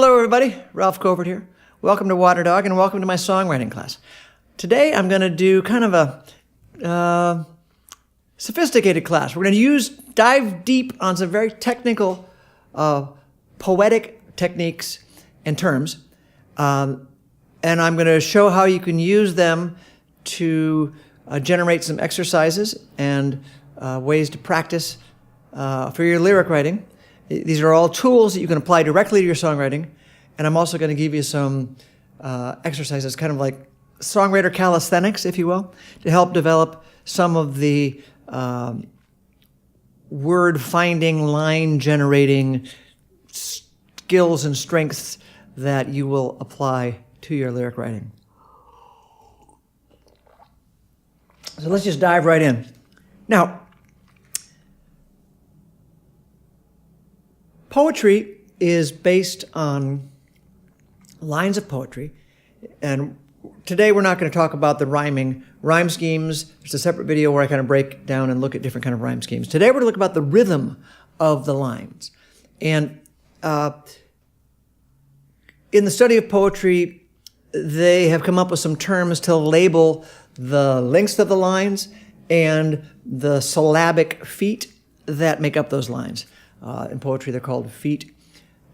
Hello everybody, Ralph Covert here. Welcome to Water Dog and welcome to my songwriting class. Today I'm going to do kind of a sophisticated class. We're going to dive deep on some very technical poetic techniques and terms. And I'm going to show how you can use them to generate some exercises and ways to practice for your lyric writing. These are all tools that you can apply directly to your songwriting. And I'm also going to give you some exercises, kind of like songwriter calisthenics, if you will, to help develop some of the word finding, line generating skills and strengths that you will apply to your lyric writing. So let's just dive right in. Now, poetry is based on lines of poetry, and today we're not going to talk about the rhyme schemes. There's a separate video where I kind of break down and look at different kind of rhyme schemes. Today we're going to look about the rhythm of the lines. And in the study of poetry, they have come up with some terms to label the lengths of the lines and the syllabic feet that make up those lines. In poetry, they're called feet.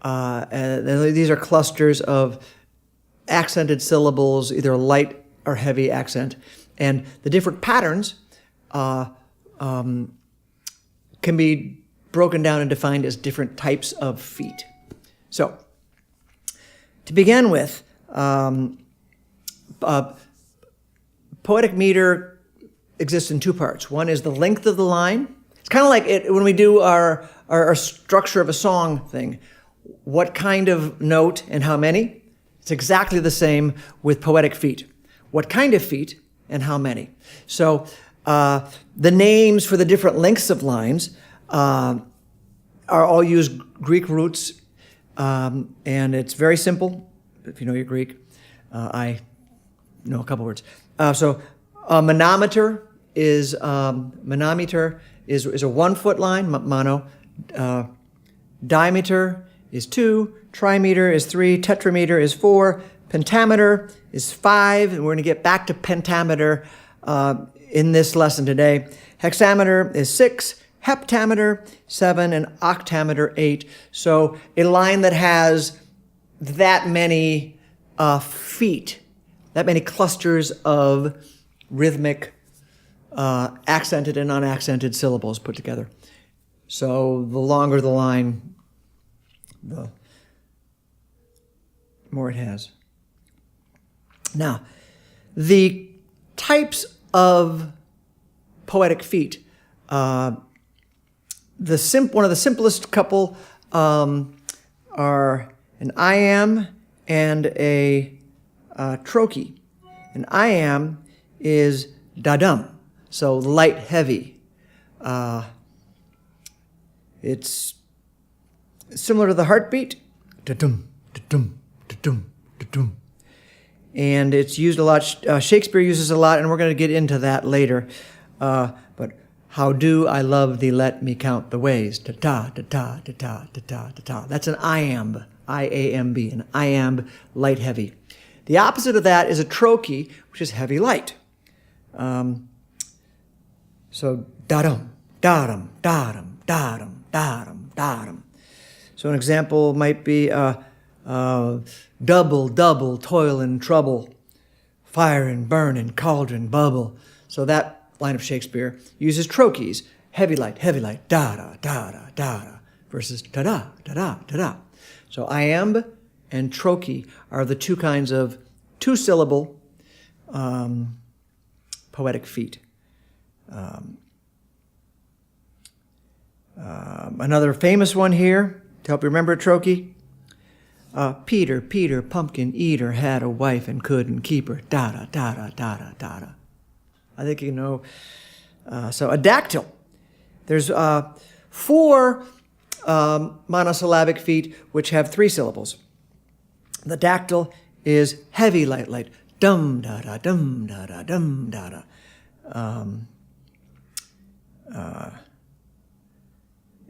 These are clusters of accented syllables, either light or heavy accent. And the different patterns can be broken down and defined as different types of feet. So, to begin with, poetic meter exists in two parts. One is the length of the line. It's kind of like when we do our structure of a song thing. What kind of note and how many? It's exactly the same with poetic feet. What kind of feet and how many? So the names for the different lengths of lines are all use Greek roots, and it's very simple. If you know your Greek, I know a couple words. So manometer is a 1 foot line, mono. Diameter is 2, trimeter is 3, tetrameter is 4, pentameter is 5, and we're going to get back to pentameter in this lesson today. Hexameter is 6, heptameter 7, and octameter 8. So a line that has that many feet, that many clusters of rhythmic accented and unaccented syllables put together. So the longer the line, the more it has. Now, the types of poetic feet, one of the simplest couple are an iamb and a trochee. An iamb is da-dum, so light, heavy. It's similar to the heartbeat, da-dum, da-dum, da-dum, da-dum. And it's used a lot. Shakespeare uses a lot, and we're going to get into that later. But how do I love thee? Let me count the ways. Da-da, da-da, da-da, da-da, da-da. That's an iamb, I-A-M-B, an iamb, light, heavy. The opposite of that is a trochee, which is heavy, light. So da-dum, da-dum, da-dum, da-dum, da-dum, da-dum. So an example might be double, double, toil and trouble, fire and burn and cauldron bubble. So that line of Shakespeare uses trochees, heavy, light, da-da, da-da, da-da, versus ta-da, ta-da, ta-da. So iamb and trochee are the two kinds of two-syllable poetic feet. Another famous one here, to help you remember a trochee. Peter, Peter, pumpkin eater, had a wife and couldn't keep her. Da-da, da-da, da-da, da-da. I think you know. So a dactyl. There's 4 monosyllabic feet which have 3 syllables. The dactyl is heavy, light, light. Dum, da-da, dum, da-da, dum, da-da.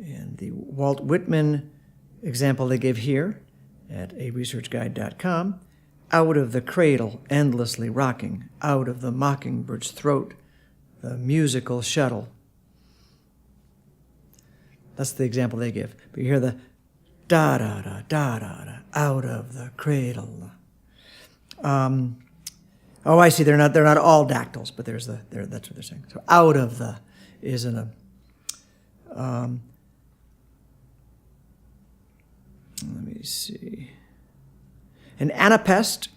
And the Walt Whitman example they give here at aresearchguide.com. Out of the cradle, endlessly rocking, out of the mockingbird's throat, the musical shuttle. That's the example they give. But you hear the da-da-da, da-da-da, out of the cradle. Oh, I see. They're not all dactyls, but that's what they're saying. So out of the is in a. Let me see. An anapest,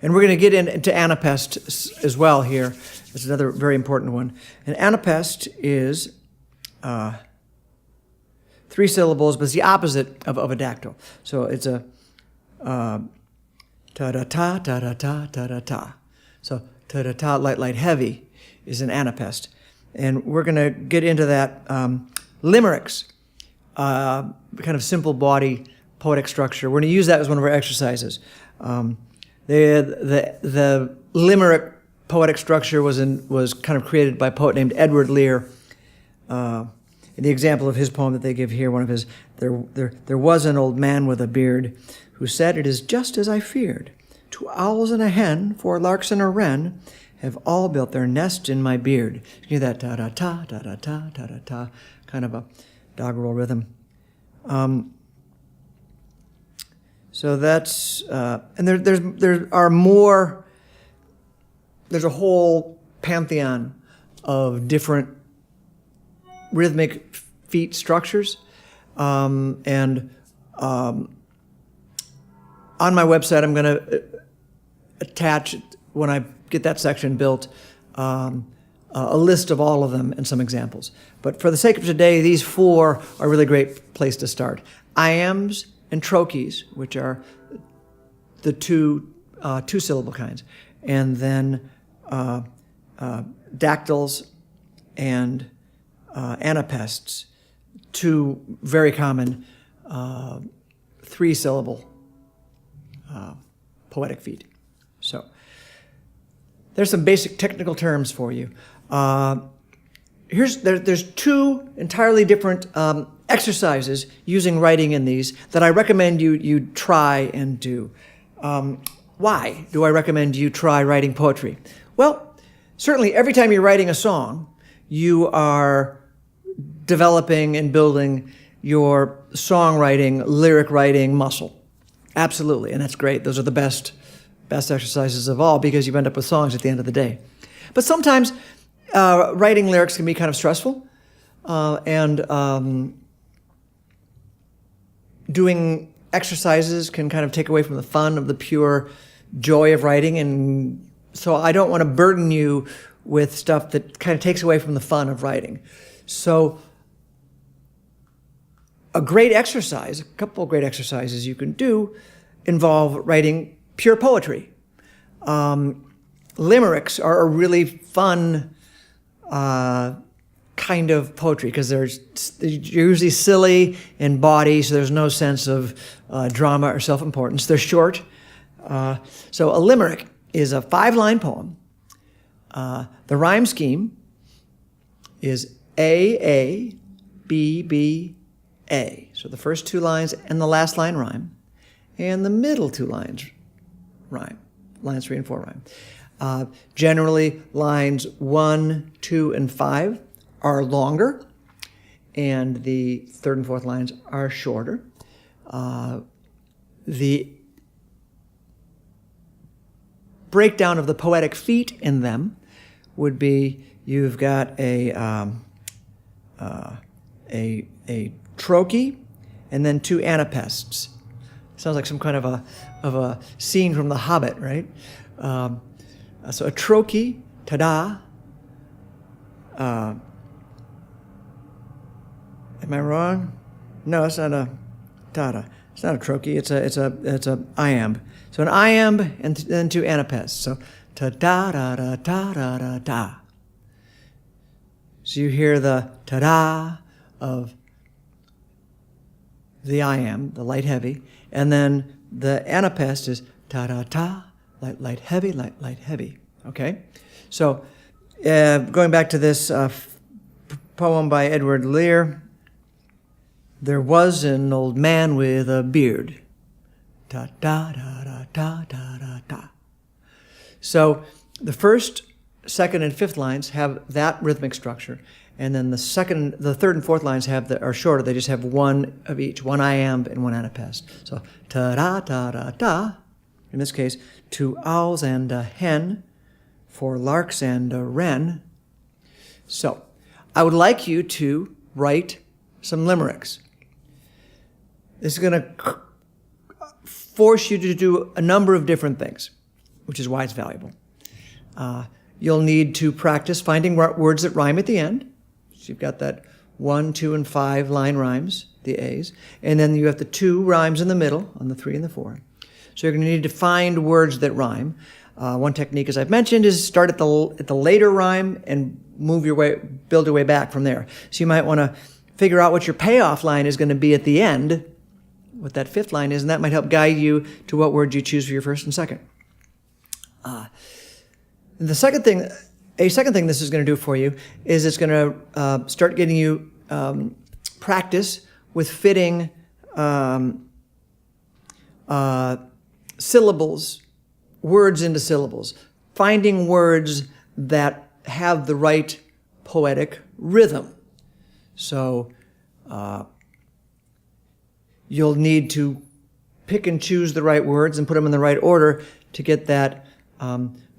and we're going to get into anapest as well here. It's another very important one. An anapest is 3 syllables, but it's the opposite of a dactyl. So it's a ta-da-ta, ta-da-ta, ta-da-ta. So ta-da-ta, light, light, heavy is an anapest. And we're going to get into that. Limericks, kind of simple body, poetic structure. We're going to use that as one of our exercises. The limerick poetic structure was kind of created by a poet named Edward Lear. The example of his poem that they give here, one of his, there was an old man with a beard who said, "It is just as I feared. 2 owls and a hen, 4 larks and a wren, have all built their nest in my beard." You hear that ta-da-ta, ta-da-ta, ta-da-ta, kind of a doggerel rhythm. So that's, and there are more, there's a whole pantheon of different rhythmic feet structures. On my website, I'm going to attach, when I get that section built, a list of all of them and some examples. But for the sake of today, these 4 are a really great place to start. Iambs and trochees, which are the two-syllable kinds, and then dactyls and anapests, 2 very common 3-syllable poetic feet. So there's some basic technical terms for you. There's 2 entirely different exercises using writing in these that I recommend you try and do. Why do I recommend you try writing poetry? Well, certainly every time you're writing a song, you are developing and building your songwriting, lyric writing muscle. Absolutely, and that's great. Those are the best exercises of all because you end up with songs at the end of the day. But sometimes writing lyrics can be kind of stressful, and doing exercises can kind of take away from the fun of the pure joy of writing. And so I don't want to burden you with stuff that kind of takes away from the fun of writing. So a great exercise, a couple of great exercises you can do involve writing pure poetry. Limericks are a really fun kind of poetry because they're usually silly in body, so there's no sense of drama or self-importance. They're short. So a limerick is a 5-line poem. The rhyme scheme is A, B, B, A. So the first 2 lines and the last line rhyme, and the middle 2 lines rhyme. Lines 3 and 4 rhyme. Generally, lines 1, 2, and 5 are longer, and the 3rd and 4th lines are shorter. The breakdown of the poetic feet in them would be you've got a trochee and then 2 anapests. Sounds like some kind of a scene from The Hobbit, right? So a trochee, ta-da. Am I wrong? No, it's not a ta-da. It's not a trochee. It's a iamb. So an iamb and then 2 anapests. So ta-da-da-da-ta-da-da-da. So you hear the ta-da of the iamb, the light heavy, and then the anapest is ta-da-ta, light, light, heavy, light, light, heavy. Okay? So going back to this poem by Edward Lear, there was an old man with a beard ta da da da da da da da. So the first, second, and fifth lines have that rhythmic structure, and then the third and fourth lines are shorter. They just have one of each, one iamb and one anapest. So ta da da da da. In this case, 2 owls and a hen, 4 larks and a wren. So I would like you to write some limericks. This is going to force you to do a number of different things, which is why it's valuable. You'll need to practice finding words that rhyme at the end. So you've got that 1, 2, and 5 line rhymes, the A's. And then you have the 2 rhymes in the middle on the 3 and the 4. So you're going to need to find words that rhyme. One technique, as I've mentioned, is start at the later rhyme and build your way back from there. So you might want to figure out what your payoff line is going to be at the end, what that fifth line is, and that might help guide you to what word you choose for your first and second. A second thing this is going to do for you is it's going to start getting you practice with fitting syllables, words into syllables, finding words that have the right poetic rhythm. So you'll need to pick and choose the right words and put them in the right order to get that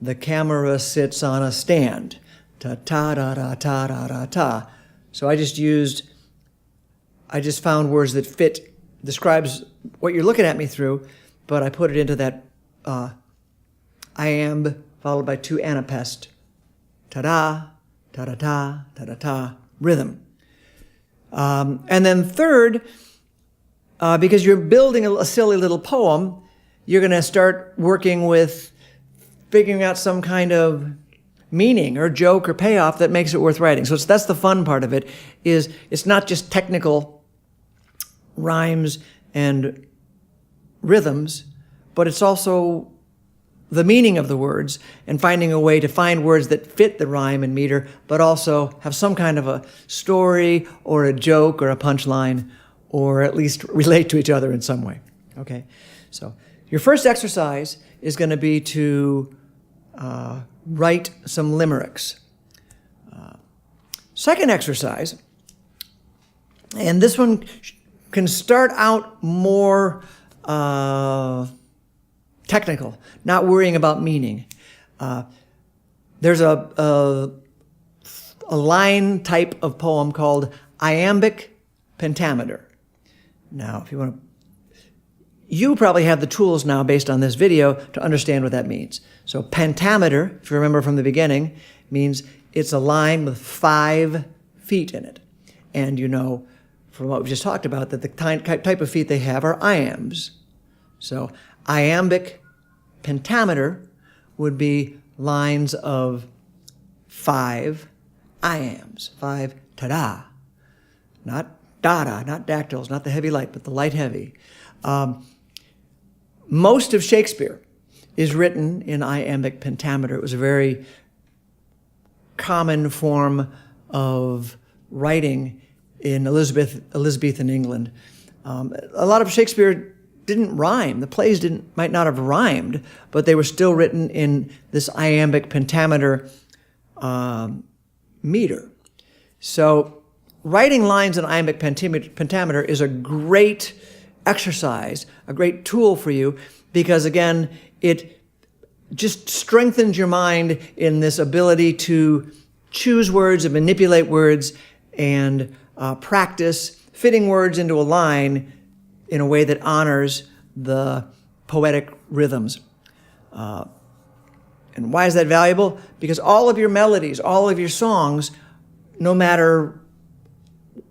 the camera sits on a stand. Ta ta da da ta da da ta. So I just found words that fit, describes what you're looking at me through, but I put it into that iamb followed by 2 anapest. Ta-da, ta-da-ta, ta-da-ta, rhythm. And then third, because you're building a silly little poem, you're going to start working with figuring out some kind of meaning or joke or payoff that makes it worth writing. So that's the fun part of it, is it's not just technical rhymes and rhythms, but it's also the meaning of the words and finding a way to find words that fit the rhyme and meter, but also have some kind of a story or a joke or a punchline, or at least relate to each other in some way. Okay, so your first exercise is going to be to write some limericks. Second exercise, and this one can start out more technical, not worrying about meaning. There's a line type of poem called iambic pentameter. Now, if you want to, you probably have the tools now based on this video to understand what that means. So pentameter, if you remember from the beginning, means it's a line with 5 feet in it. And you know from what we just talked about that the type of feet they have are iambs. So iambic pentameter would be lines of 5 iambs, 5 ta-da, not da-da, not dactyls, not the heavy light, but the light heavy. Most of Shakespeare is written in iambic pentameter. It was a very common form of writing in Elizabethan England. A lot of Shakespeare didn't rhyme. The plays might not have rhymed, but they were still written in this iambic pentameter meter. So writing lines in iambic pentameter is a great exercise, a great tool for you, because again, it just strengthens your mind in this ability to choose words and manipulate words and practice fitting words into a line in a way that honors the poetic rhythms. And why is that valuable? Because all of your melodies, all of your songs, no matter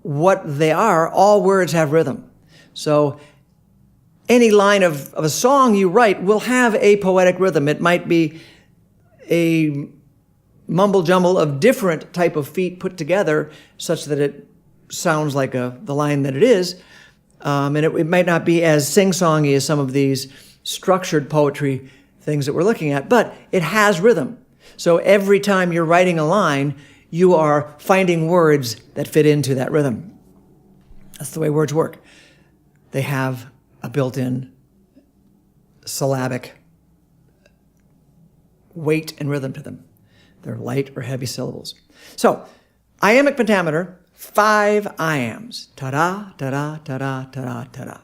what they are, all words have rhythm. So any line of a song you write will have a poetic rhythm. It might be a mumble jumble of different type of feet put together such that it sounds like the line that it is. And it might not be as sing-songy as some of these structured poetry things that we're looking at, but it has rhythm. So every time you're writing a line, you are finding words that fit into that rhythm. That's the way words work. They have a built-in syllabic weight and rhythm to them. They're light or heavy syllables. So, iambic pentameter, 5 iambs. Ta-da, ta-da, ta-da, ta-da, ta-da.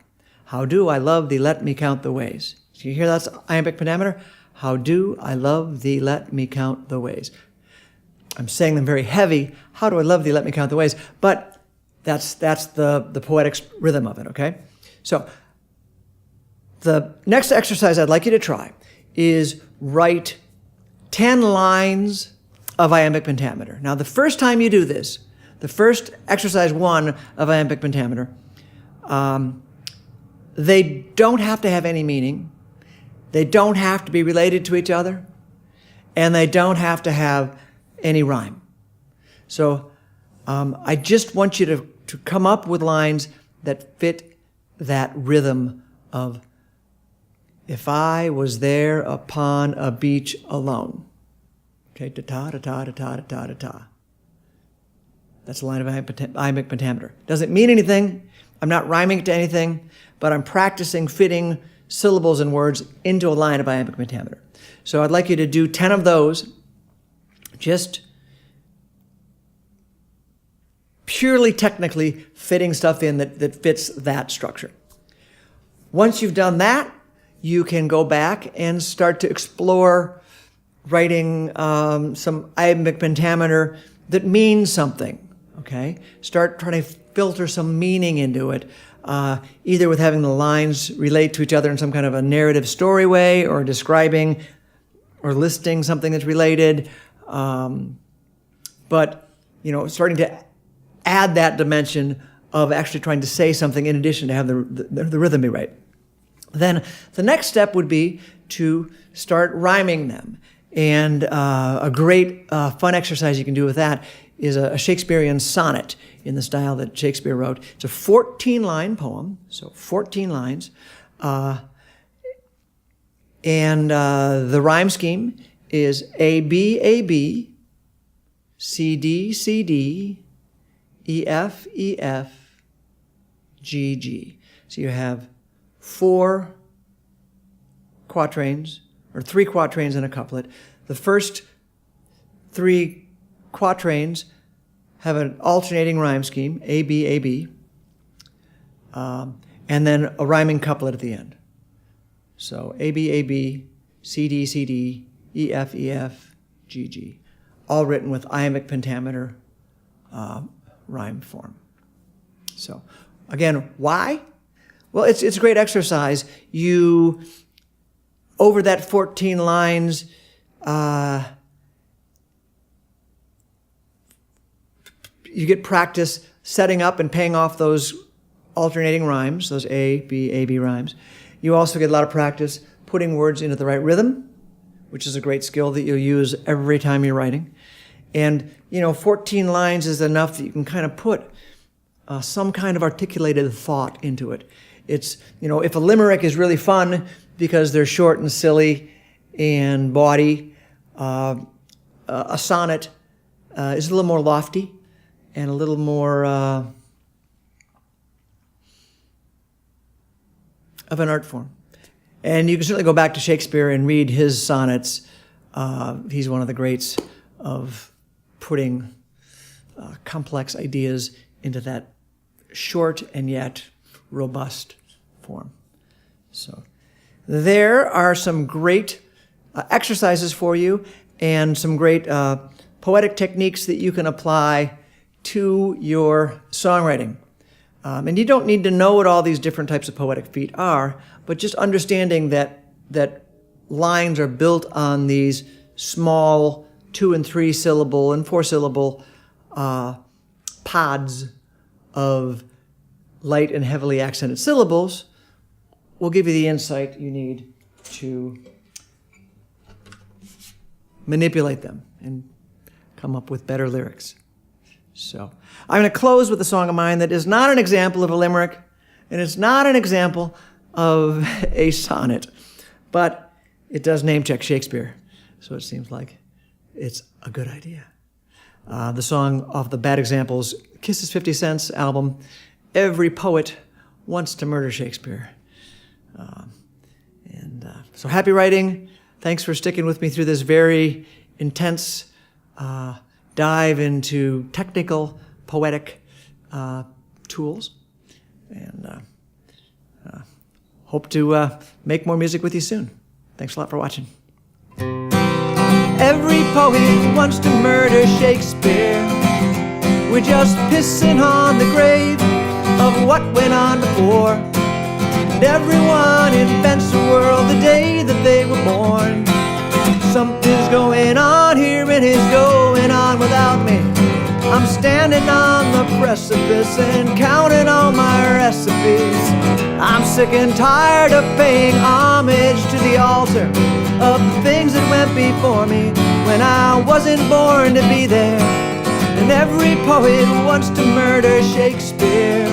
How do I love thee, let me count the ways. So you hear that's iambic pentameter? How do I love thee, let me count the ways. I'm saying them very heavy. How do I love thee, let me count the ways. But that's the poetic rhythm of it, okay? So the next exercise I'd like you to try is write 10 lines of iambic pentameter. Now, the first time you do this, the first exercise 1 of iambic pentameter, they don't have to have any meaning. They don't have to be related to each other. And they don't have to have any rhyme. So I just want you to come up with lines that fit that rhythm of, if I was there upon a beach alone. Okay, ta-ta, ta-ta, ta-ta, ta-ta, ta-ta. That's a line of iambic pentameter. Doesn't mean anything. I'm not rhyming it to anything, but I'm practicing fitting syllables and words into a line of iambic pentameter. So I'd like you to do 10 of those, just purely technically fitting stuff in that fits that structure. Once you've done that, you can go back and start to explore writing some iambic pentameter that means something, okay? Start trying to filter some meaning into it, either with having the lines relate to each other in some kind of a narrative story way, or describing or listing something that's related. But, starting to add that dimension of actually trying to say something in addition to have the rhythm be right. Then the next step would be to start rhyming them. And a great fun exercise you can do with that is a Shakespearean sonnet in the style that Shakespeare wrote. It's a 14-line poem, so 14 lines. And the rhyme scheme is A, B, A, B, C, D, C, D, E, F, E, F, G, G. So you have 4 quatrains, or 3 quatrains and a couplet. The first 3 quatrains have an alternating rhyme scheme, A, B, A, B, and then a rhyming couplet at the end. So A, B, A, B, C, D, C, D, E, F, E, F, G, G, all written with iambic pentameter rhyme form. So again, why? Well, it's a great exercise. You, over that 14 lines, you get practice setting up and paying off those alternating rhymes, those A, B rhymes. You also get a lot of practice putting words into the right rhythm, which is a great skill that you'll use every time you're writing. And, 14 lines is enough that you can kind of put some kind of articulated thought into it. It's, if a limerick is really fun because they're short and silly and bawdy, a sonnet is a little more lofty and a little more of an art form. And you can certainly go back to Shakespeare and read his sonnets. He's one of the greats of putting complex ideas into that short and yet robust form. So there are some great exercises for you and some great poetic techniques that you can apply to your songwriting. And you don't need to know what all these different types of poetic feet are, but just understanding that lines are built on these small 2 and 3 syllable and 4 syllable pods of light and heavily accented syllables will give you the insight you need to manipulate them and come up with better lyrics. So I'm going to close with a song of mine that is not an example of a limerick, and it's not an example of a sonnet, but it does name check Shakespeare, so it seems like it's a good idea. The song off the Bad Examples Kisses 50 Cents album, Every Poet Wants to Murder Shakespeare. So happy writing. Thanks for sticking with me through this very intense dive into technical, poetic tools. And hope to make more music with you soon. Thanks a lot for watching. Every poet wants to murder Shakespeare. We're just pissing on the grave of what went on before. And everyone invents a world the day that they were born. Something's going on here and it's going on without me. I'm standing on the precipice and counting all my recipes. I'm sick and tired of paying homage to the altar of the things that went before me when I wasn't born to be there. And every poet wants to murder Shakespeare.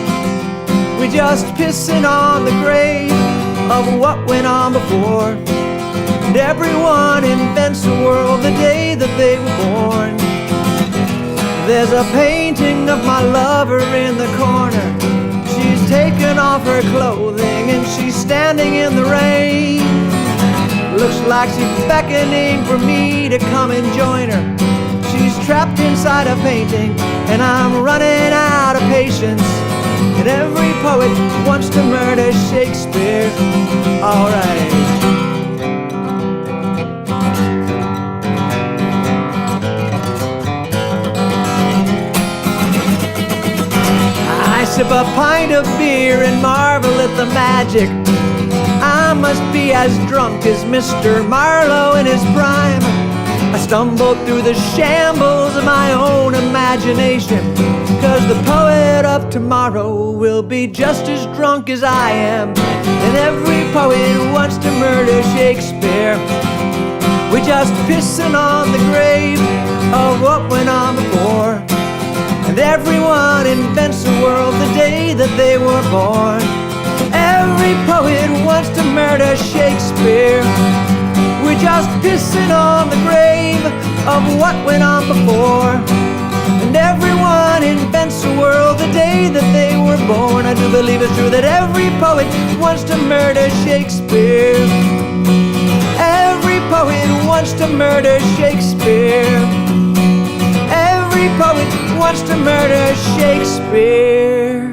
We're just pissing on the grave of what went on before. And everyone invents a world the day that they were born. There's a painting of my lover in the corner. She's taken off her clothing and she's standing in the rain. Looks like she's beckoning for me to come and join her. She's trapped inside a painting and I'm running out of patience. And every poet wants to murder Shakespeare. Alright. I sip a pint of beer and marvel at the magic. I must be as drunk as Mr. Marlowe in his prime. I stumble through the shambles of my own imagination, 'cause the poet of tomorrow will be just as drunk as I am. And every poet wants to murder Shakespeare. We're just pissing on the grave of what went on before. And everyone invents a world the day that they were born. Every poet wants to murder Shakespeare. We're just pissing on the grave of what went on before. And everyone invents a world the day that they were born. I do believe it's true that every poet wants to murder Shakespeare. Every poet wants to murder Shakespeare. Every poet wants to murder Shakespeare.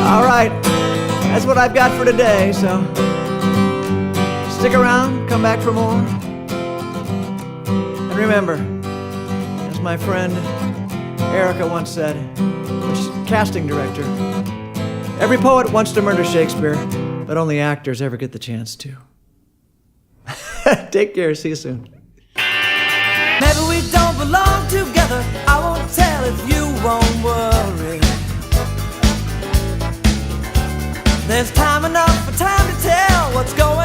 All right, that's what I've got for today, so stick around, come back for more. And remember, as my friend Erica once said, casting director, every poet wants to murder Shakespeare, but only actors ever get the chance to. Take care, see you soon. Maybe we don't belong together, I won't tell if you won't worry. There's time enough for time to tell what's going on.